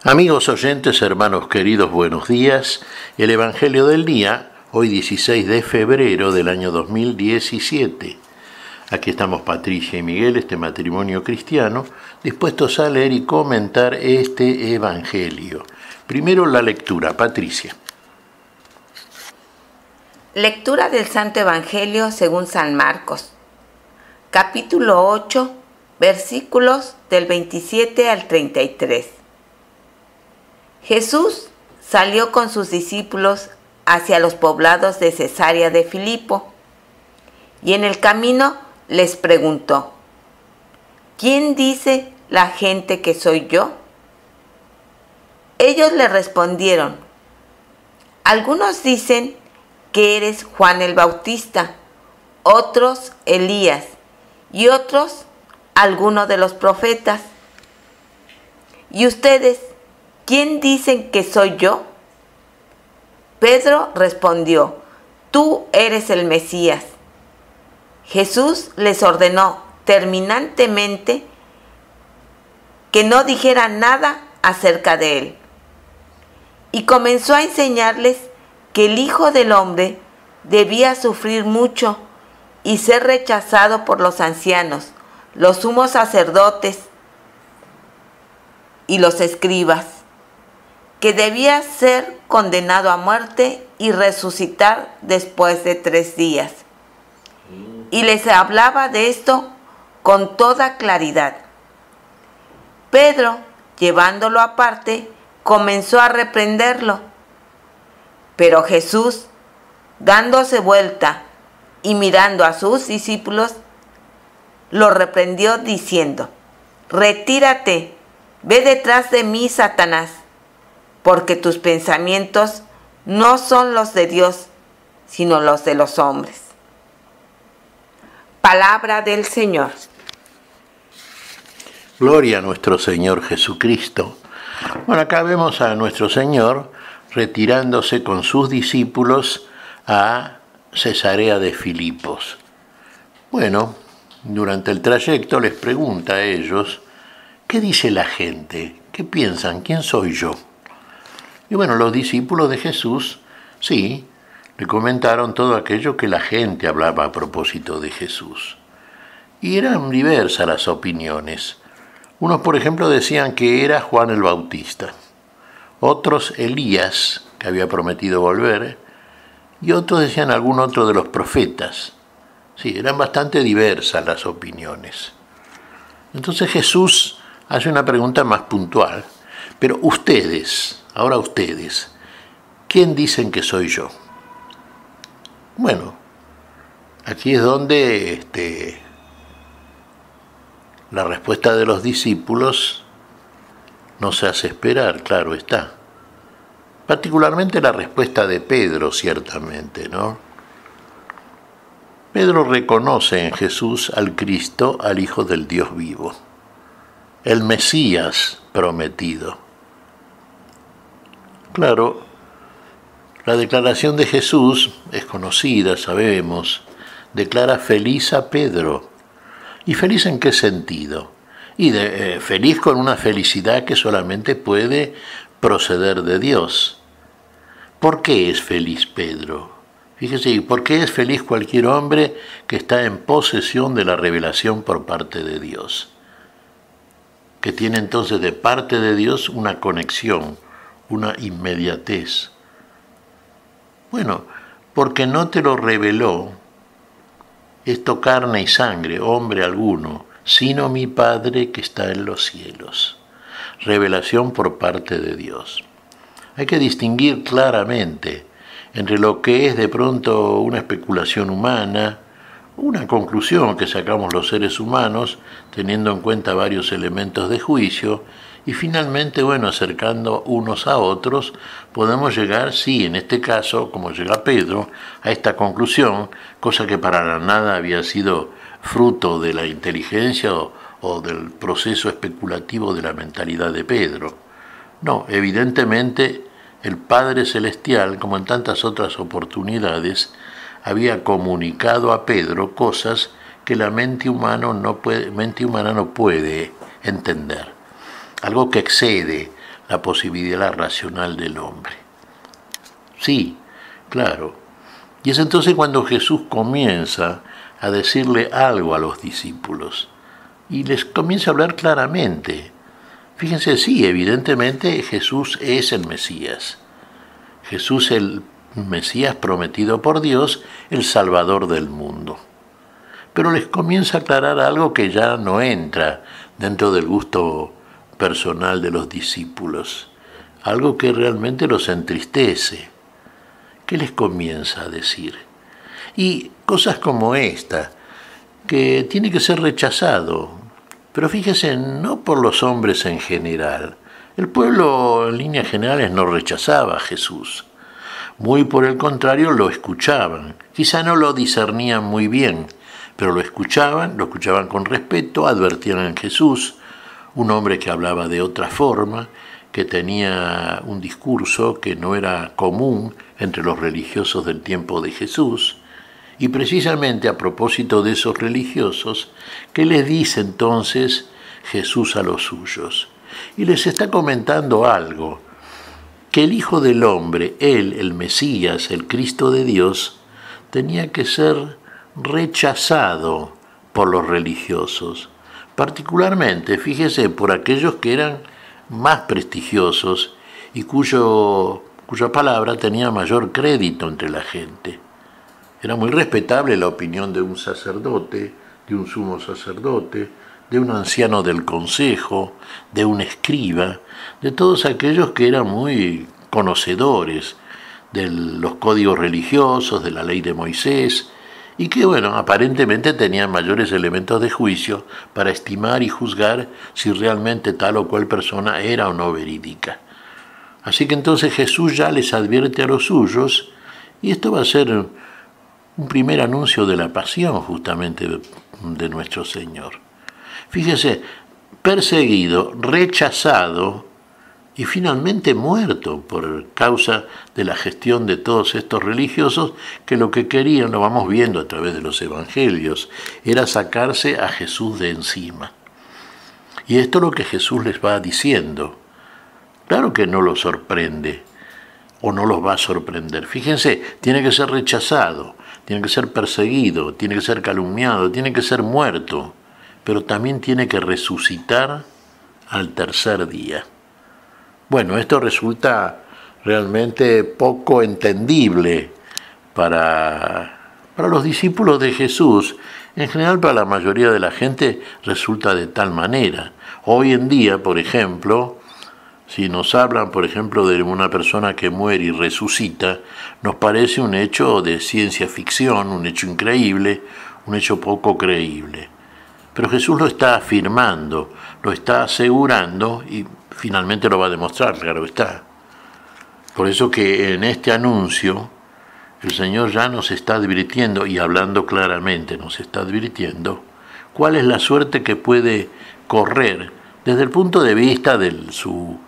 Amigos oyentes, hermanos queridos, buenos días. El Evangelio del día, hoy 16 de febrero del año 2017. Aquí estamos Patricia y Miguel, este matrimonio cristiano, dispuestos a leer y comentar este Evangelio. Primero la lectura, Patricia. Lectura del Santo Evangelio según San Marcos, capítulo 8, versículos del 27 al 33. Jesús salió con sus discípulos hacia los poblados de Cesarea de Filipo y en el camino les preguntó: ¿Quién dice la gente que soy yo? Ellos le respondieron: algunos dicen que eres Juan el Bautista, otros Elías y otros alguno de los profetas. ¿Y ustedes quién dicen que soy yo? Pedro respondió: tú eres el Mesías. Jesús les ordenó terminantemente que no dijeran nada acerca de él. Y comenzó a enseñarles que el Hijo del Hombre debía sufrir mucho y ser rechazado por los ancianos, los sumos sacerdotes y los escribas, que debía ser condenado a muerte y resucitar después de 3 días. Y les hablaba de esto con toda claridad. Pedro, llevándolo aparte, comenzó a reprenderlo. Pero Jesús, dándose vuelta y mirando a sus discípulos, lo reprendió diciendo: retírate, ve detrás de mí, Satanás, porque tus pensamientos no son los de Dios, sino los de los hombres. Palabra del Señor. Gloria a nuestro Señor Jesucristo. Bueno, acá vemos a nuestro Señor retirándose con sus discípulos a Cesarea de Filipos. Bueno, durante el trayecto les pregunta a ellos: ¿qué dice la gente? ¿Qué piensan? ¿Quién soy yo? Y bueno, los discípulos de Jesús, sí, le comentaron todo aquello que la gente hablaba a propósito de Jesús. Y eran diversas las opiniones. Unos, por ejemplo, decían que era Juan el Bautista. Otros Elías, que había prometido volver. Y otros decían algún otro de los profetas. Sí, eran bastante diversas las opiniones. Entonces Jesús hace una pregunta más puntual. Pero ustedes, ahora ustedes, ¿quién dicen que soy yo? Bueno, aquí es donde la respuesta de los discípulos no se hace esperar, claro está. Particularmente la respuesta de Pedro, ciertamente, ¿no? Pedro reconoce en Jesús al Cristo, al Hijo del Dios vivo, el Mesías prometido. Claro, la declaración de Jesús es conocida, sabemos, declara feliz a Pedro. ¿Y feliz en qué sentido? Y feliz con una felicidad que solamente puede proceder de Dios. ¿Por qué es feliz Pedro? Fíjese, ¿por qué es feliz cualquier hombre que está en posesión de la revelación por parte de Dios? Que tiene entonces de parte de Dios una conexión, una inmediatez. Bueno, porque no te lo reveló esto carne y sangre, hombre alguno, sino mi Padre que está en los cielos. Revelación por parte de Dios. Hay que distinguir claramente entre lo que es de pronto una especulación humana, una conclusión que sacamos los seres humanos, teniendo en cuenta varios elementos de juicio, y finalmente, bueno, acercando unos a otros, podemos llegar, sí, en este caso, como llega Pedro, a esta conclusión, cosa que para nada había sido fruto de la inteligencia o del proceso especulativo de la mentalidad de Pedro. No, evidentemente el Padre Celestial, como en tantas otras oportunidades, había comunicado a Pedro cosas que la mente humana no puede entender. Algo que excede la posibilidad racional del hombre. Sí, claro. Y es entonces cuando Jesús comienza a decirle algo a los discípulos y les comienza a hablar claramente. Fíjense, sí, evidentemente Jesús es el Mesías. Jesús el Mesías prometido por Dios, el Salvador del mundo. Pero les comienza a aclarar algo que ya no entra dentro del gusto personal de los discípulos, algo que realmente los entristece. ¿Qué les comienza a decir? Y cosas como esta, que tiene que ser rechazado, pero fíjese, no por los hombres en general. El pueblo en líneas generales no rechazaba a Jesús. Muy por el contrario, lo escuchaban. Quizá no lo discernían muy bien, pero lo escuchaban con respeto, advertían en Jesús, un hombre que hablaba de otra forma, que tenía un discurso que no era común entre los religiosos del tiempo de Jesús. Y precisamente a propósito de esos religiosos, ¿qué les dice entonces Jesús a los suyos? Y les está comentando algo, que el Hijo del Hombre, Él, el Mesías, el Cristo de Dios, tenía que ser rechazado por los religiosos, particularmente, fíjese, por aquellos que eran más prestigiosos y cuya palabra tenía mayor crédito entre la gente. Era muy respetable la opinión de un sacerdote, de un sumo sacerdote, de un anciano del consejo, de un escriba, de todos aquellos que eran muy conocedores de los códigos religiosos, de la ley de Moisés, y que, aparentemente tenían mayores elementos de juicio para estimar y juzgar si realmente tal o cual persona era o no verídica. Así que entonces Jesús ya les advierte a los suyos, y esto va a ser un primer anuncio de la pasión justamente de nuestro Señor. Fíjese, perseguido, rechazado y finalmente muerto por causa de la gestión de todos estos religiosos que lo que querían, lo vamos viendo a través de los evangelios, era sacarse a Jesús de encima. Y esto es lo que Jesús les va diciendo. Claro que no los sorprende o no los va a sorprender. Fíjense, tiene que ser rechazado, tiene que ser perseguido, tiene que ser calumniado, tiene que ser muerto, pero también tiene que resucitar al tercer día. Bueno, esto resulta realmente poco entendible para los discípulos de Jesús. En general, para la mayoría de la gente resulta de tal manera. Hoy en día, por ejemplo, si nos hablan, por ejemplo, de una persona que muere y resucita, nos parece un hecho de ciencia ficción, un hecho increíble, un hecho poco creíble. Pero Jesús lo está afirmando, lo está asegurando y finalmente lo va a demostrar, claro está. Por eso que en este anuncio el Señor ya nos está advirtiendo, y hablando claramente nos está advirtiendo, cuál es la suerte que puede correr desde el punto de vista de su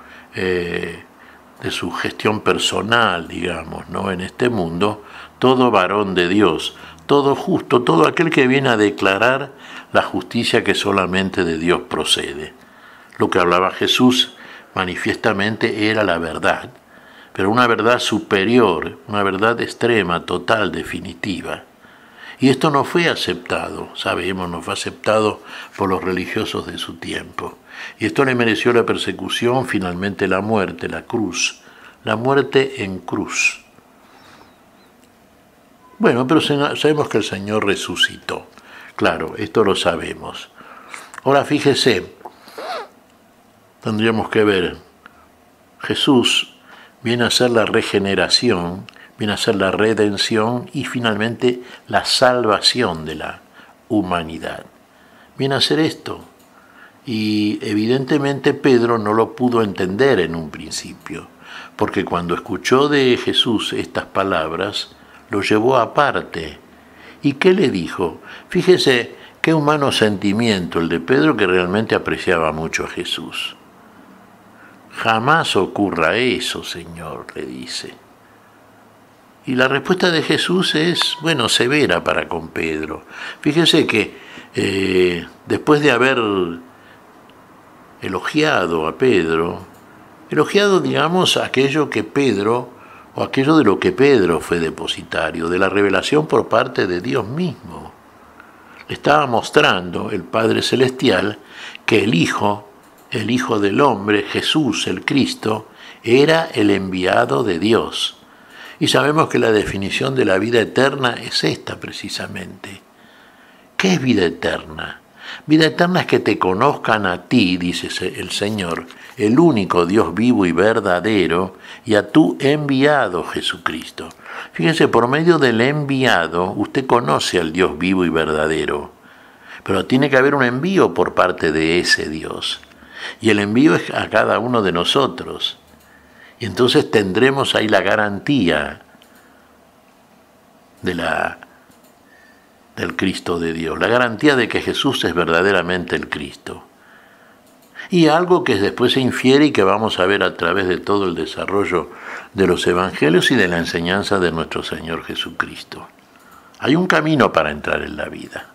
gestión personal, digamos, ¿no? En este mundo, todo varón de Dios, todo justo, todo aquel que viene a declarar la justicia que solamente de Dios procede. Lo que hablaba Jesús manifiestamente era la verdad, pero una verdad superior, una verdad extrema, total, definitiva. Y esto no fue aceptado, sabemos, no fue aceptado por los religiosos de su tiempo. Y esto le mereció la persecución, finalmente la muerte, la cruz, la muerte en cruz. Bueno, pero sabemos que el Señor resucitó. Claro, esto lo sabemos. Ahora fíjese, tendríamos que ver, Jesús viene a ser la regeneración, viene a ser la redención y finalmente la salvación de la humanidad. Viene a ser esto. Y evidentemente Pedro no lo pudo entender en un principio, porque cuando escuchó de Jesús estas palabras, lo llevó aparte. ¿Y qué le dijo? Fíjese qué humano sentimiento el de Pedro, que realmente apreciaba mucho a Jesús. Jamás ocurra eso, Señor, le dice. Y la respuesta de Jesús es, severa para con Pedro. Fíjese que después de haber elogiado a Pedro, Elogiado, digamos, aquello que Pedro, o aquello de lo que Pedro fue depositario, de la revelación por parte de Dios mismo. Le estaba mostrando el Padre Celestial que el Hijo del hombre, Jesús el Cristo, era el enviado de Dios. Y sabemos que la definición de la vida eterna es esta precisamente. ¿Qué es vida eterna? Vida eterna es que te conozcan a ti, dice el Señor, el único Dios vivo y verdadero, y a tu enviado Jesucristo. Fíjense, por medio del enviado, usted conoce al Dios vivo y verdadero, pero tiene que haber un envío por parte de ese Dios. Y el envío es a cada uno de nosotros. Y entonces tendremos ahí la garantía del Cristo de Dios, la garantía de que Jesús es verdaderamente el Cristo. Y algo que después se infiere y que vamos a ver a través de todo el desarrollo de los evangelios y de la enseñanza de nuestro Señor Jesucristo. Hay un camino para entrar en la vida.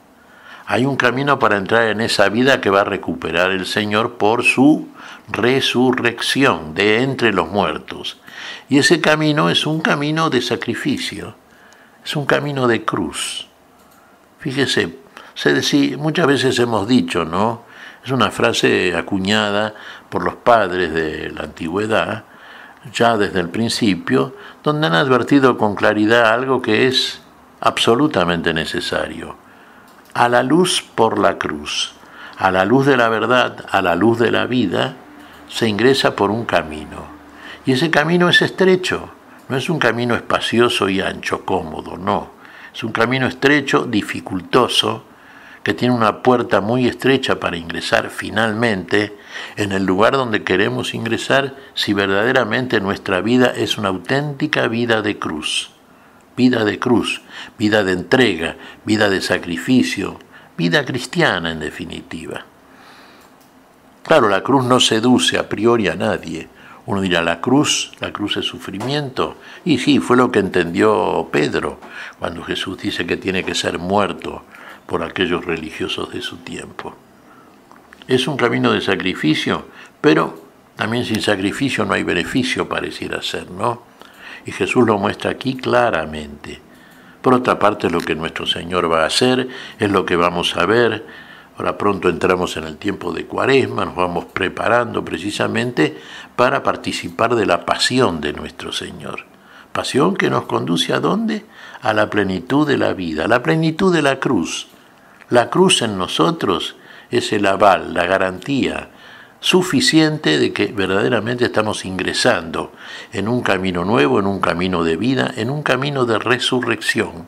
Hay un camino para entrar en esa vida que va a recuperar el Señor por su resurrección de entre los muertos. Y ese camino es un camino de sacrificio, es un camino de cruz. Fíjese, muchas veces hemos dicho, ¿no? Es una frase acuñada por los padres de la antigüedad, ya desde el principio, donde han advertido con claridad algo que es absolutamente necesario. A la luz por la cruz, a la luz de la verdad, a la luz de la vida, se ingresa por un camino. Y ese camino es estrecho, no es un camino espacioso y ancho, cómodo, no. Es un camino estrecho, dificultoso, que tiene una puerta muy estrecha para ingresar finalmente en el lugar donde queremos ingresar si verdaderamente nuestra vida es una auténtica vida de cruz. Vida de cruz, vida de entrega, vida de sacrificio, vida cristiana en definitiva. Claro, la cruz no seduce a priori a nadie. Uno dirá, la cruz es sufrimiento. Y sí, fue lo que entendió Pedro cuando Jesús dice que tiene que ser muerto por aquellos religiosos de su tiempo. Es un camino de sacrificio, pero también sin sacrificio no hay beneficio, pareciera ser, ¿no? Y Jesús lo muestra aquí claramente. Por otra parte, lo que nuestro Señor va a hacer es lo que vamos a ver. Ahora pronto entramos en el tiempo de Cuaresma, nos vamos preparando precisamente para participar de la pasión de nuestro Señor. Pasión que nos conduce ¿a dónde? A la plenitud de la vida, a la plenitud de la cruz. La cruz en nosotros es el aval, la garantía suficiente de que verdaderamente estamos ingresando en un camino nuevo, en un camino de vida, en un camino de resurrección.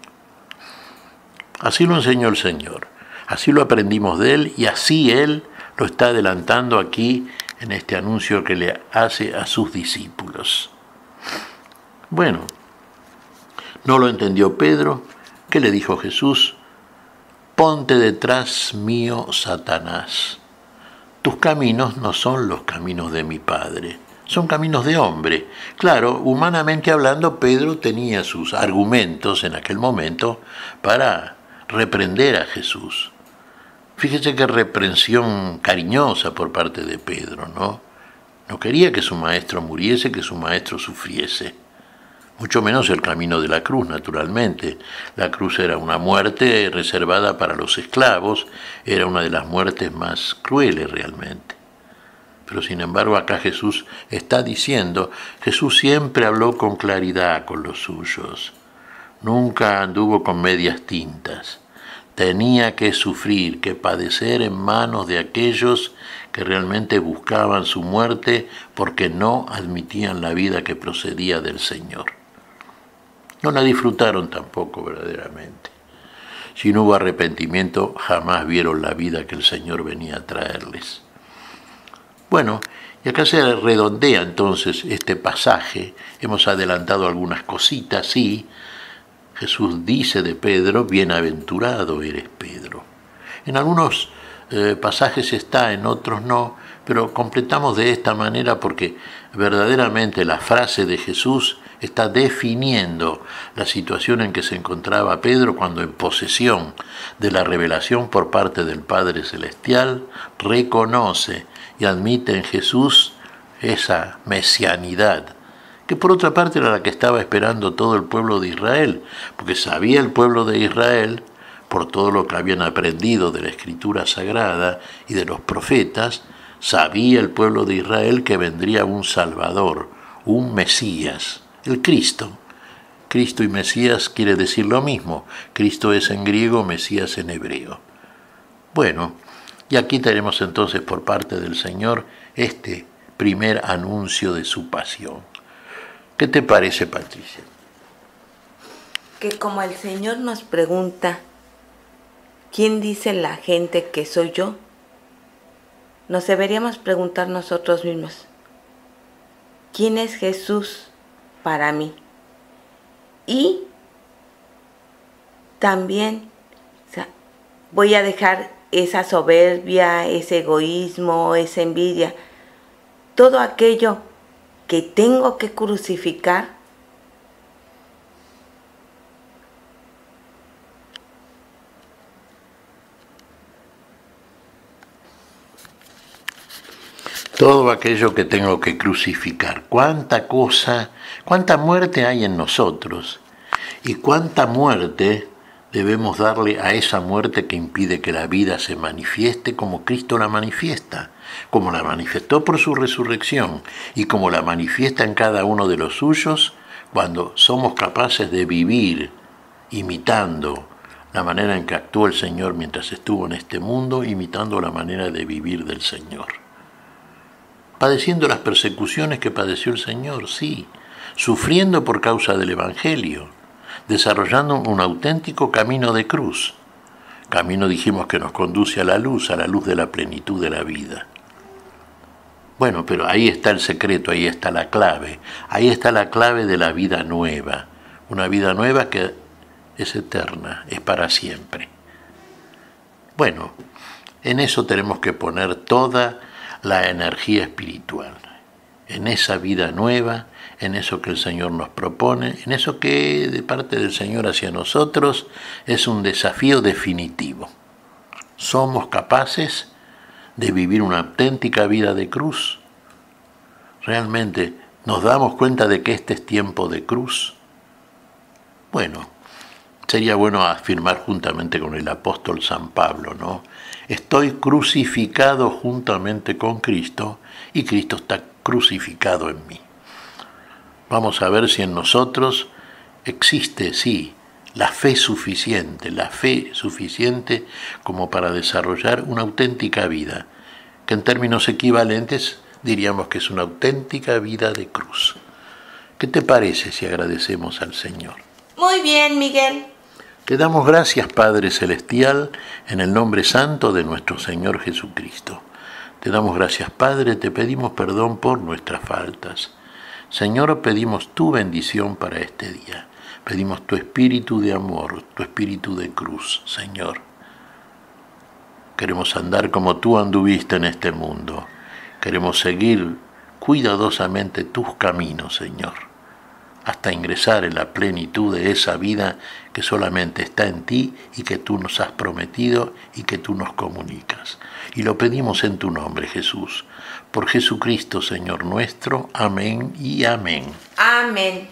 Así lo enseñó el Señor, así lo aprendimos de Él y así Él lo está adelantando aquí en este anuncio que le hace a sus discípulos. Bueno, no lo entendió Pedro. ¿Qué le dijo Jesús? Ponte detrás mío, Satanás. Tus caminos no son los caminos de mi Padre, son caminos de hombre. Claro, humanamente hablando, Pedro tenía sus argumentos en aquel momento para reprender a Jesús. Fíjese qué reprensión cariñosa por parte de Pedro, ¿no? No quería que su maestro muriese, que su maestro sufriese. Mucho menos el camino de la cruz, naturalmente. La cruz era una muerte reservada para los esclavos, era una de las muertes más crueles realmente. Pero sin embargo acá Jesús está diciendo, Jesús siempre habló con claridad con los suyos, nunca anduvo con medias tintas. Tenía que sufrir, que padecer en manos de aquellos que realmente buscaban su muerte porque no admitían la vida que procedía del Señor. No la disfrutaron tampoco verdaderamente. Si no hubo arrepentimiento, jamás vieron la vida que el Señor venía a traerles. Bueno, y acá se redondea entonces este pasaje. Hemos adelantado algunas cositas, sí. Jesús dice de Pedro, bienaventurado eres Pedro. En algunos pasajes está, en otros no, pero completamos de esta manera porque verdaderamente la frase de Jesús está definiendo la situación en que se encontraba Pedro cuando en posesión de la revelación por parte del Padre Celestial reconoce y admite en Jesús esa mesianidad, que por otra parte era la que estaba esperando todo el pueblo de Israel, porque sabía el pueblo de Israel, por todo lo que habían aprendido de la Escritura Sagrada y de los profetas, sabía el pueblo de Israel que vendría un Salvador, un Mesías, el Cristo. Cristo y Mesías quiere decir lo mismo. Cristo es en griego, Mesías en hebreo. Bueno, y aquí tenemos entonces por parte del Señor este primer anuncio de su pasión. ¿Qué te parece, Patricia? Que como el Señor nos pregunta, ¿quién dice la gente que soy yo? Nos deberíamos preguntar nosotros mismos, ¿quién es Jesús para mí? Y también voy a dejar esa soberbia, ese egoísmo, esa envidia, todo aquello que tengo que crucificar. Todo aquello que tengo que crucificar. Cuánta cosa, cuánta muerte hay en nosotros y cuánta muerte debemos darle a esa muerte que impide que la vida se manifieste como Cristo la manifiesta, como la manifestó por su resurrección y como la manifiesta en cada uno de los suyos cuando somos capaces de vivir imitando la manera en que actuó el Señor mientras estuvo en este mundo, imitando la manera de vivir del Señor. Padeciendo las persecuciones que padeció el Señor, sí, sufriendo por causa del Evangelio, desarrollando un auténtico camino de cruz. Camino, dijimos, que nos conduce a la luz de la plenitud de la vida. Bueno, pero ahí está el secreto, ahí está la clave de la vida nueva, una vida nueva que es eterna, es para siempre. Bueno, en eso tenemos que poner toda la energía espiritual, en esa vida nueva, en eso que el Señor nos propone, en eso que de parte del Señor hacia nosotros es un desafío definitivo. ¿Somos capaces de vivir una auténtica vida de cruz? ¿Realmente nos damos cuenta de que este es tiempo de cruz? Bueno, sería bueno afirmar juntamente con el apóstol San Pablo, ¿no? Estoy crucificado juntamente con Cristo y Cristo está crucificado en mí. Vamos a ver si en nosotros existe, sí, la fe suficiente como para desarrollar una auténtica vida, que en términos equivalentes diríamos que es una auténtica vida de cruz. ¿Qué te parece si agradecemos al Señor? Muy bien, Miguel. Te damos gracias, Padre Celestial, en el nombre santo de nuestro Señor Jesucristo. Te damos gracias, Padre, te pedimos perdón por nuestras faltas. Señor, pedimos tu bendición para este día. Pedimos tu espíritu de amor, tu espíritu de cruz, Señor. Queremos andar como tú anduviste en este mundo. Queremos seguir cuidadosamente tus caminos, Señor, hasta ingresar en la plenitud de esa vida que solamente está en ti y que tú nos has prometido y que tú nos comunicas. Y lo pedimos en tu nombre, Jesús. Por Jesucristo, Señor nuestro. Amén y amén. Amén.